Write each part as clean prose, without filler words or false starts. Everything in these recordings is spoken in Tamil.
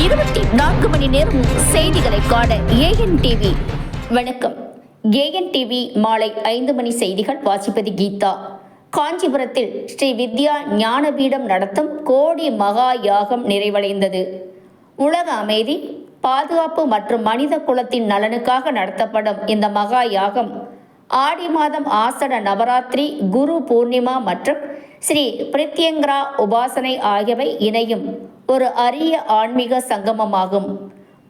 24 மணி நேரம் செய்திகளை காண ஏஎன் டிவி. வணக்கம். ஏஎன் டிவி மாலை 5 மணி செய்திகள். வாசிப்பது கீதா. காஞ்சிபுரத்தில் ஸ்ரீ வித்யா ஞானபீடம் நடத்தும் கோடி மகா யாகம் நிறைவடைந்தது. உலக அமைதி, பாதுகாப்பு மற்றும் மனித குலத்தின் நலனுக்காக நடத்தப்படும் இந்த மகா யாகம் ஆடி மாதம் ஆசட நவராத்திரி, குரு பூர்ணிமா மற்றும் ஸ்ரீ பிரித்யங்கரா உபாசனை ஆகியவை இணையும் ஒரு அரிய ஆன்மீக சங்கமமாகும்.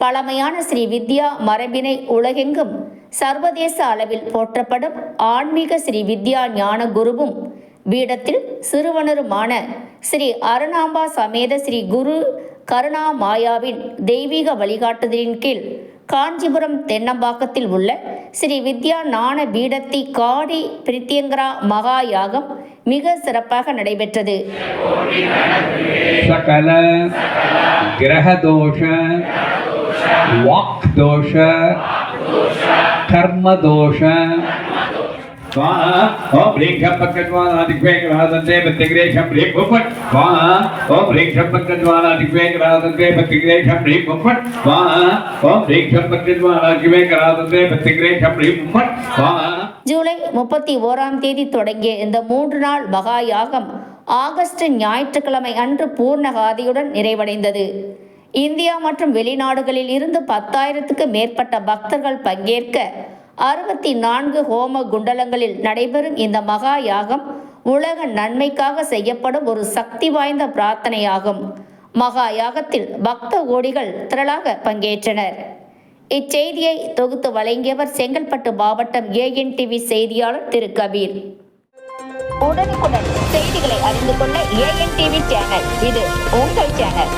பழமையான ஸ்ரீ வித்யா மரபினை உலகெங்கும் சர்வதேச அளவில் போற்றப்படும் ஆன்மீக ஸ்ரீ வித்யா ஞான குருவும் பீடத்தில் சிறுவனருமான ஸ்ரீ அருணாம்பா சமேத ஸ்ரீ குரு கருணா மாயாவின் தெய்வீக வழிகாட்டுதலின் கீழ் காஞ்சிபுரம் தென்னம்பாக்கத்தில் உள்ள ஸ்ரீ வித்யா ஞான பீடத்தி காடி பிரித்யங்கரா மகா யாகம் மிக சிறப்பாக நடைபெற்றது. சகல கிரக தோஷ, வாக் தோஷ, கர்ம தோஷ ஓம் ரீஷம் பக்கத்வானா திக்வேகராதந்தே பத்திகிரேஷம் ரீ புப்பட் வா ஓம் ரீஷம் பக்கத்வானா திக்வேகராதந்தே பத்திகிரேஷம் ரீ புப்பட் வா ஓம் ரீஷம் பக்கத்வானா திக்வேகராதந்தே பத்திகிரேஷம் ரீ புப்பட் வா. ஜூலை 31ஆம் தேதி தொடங்கிய இந்த 3 நாள் மகா யாகம் ஆகஸ்ட் ஞாயிற்றுக்கிழமை அன்று பூர்ணகாதியுடன் நிறைவடைந்தது. இந்தியா மற்றும் வெளிநாடுகளில் இருந்து 10,000க்கு மேற்பட்ட பக்தர்கள் பங்கேற்க 64 ஹோம குண்டலங்களில் நடைபெறும் இந்த மகா யாகம் உலக நன்மைக்காக செய்யப்படும் ஒரு சக்தி வாய்ந்த பிரார்த்தனையாகும். மகா யாகத்தில் பக்த கோடிகள் திரளாக பங்கேற்றனர். இச்செய்தியை தொகுத்து வழங்கியவர் செங்கல்பட்டு மாவட்டம் ஏஎன் டிவி செய்தியாளர் திரு கபீர். உடனுக்குடன் செய்திகளை அறிந்து கொள்ள ஏஎன் டிவி சேனல், இது உங்கள் சேனல்.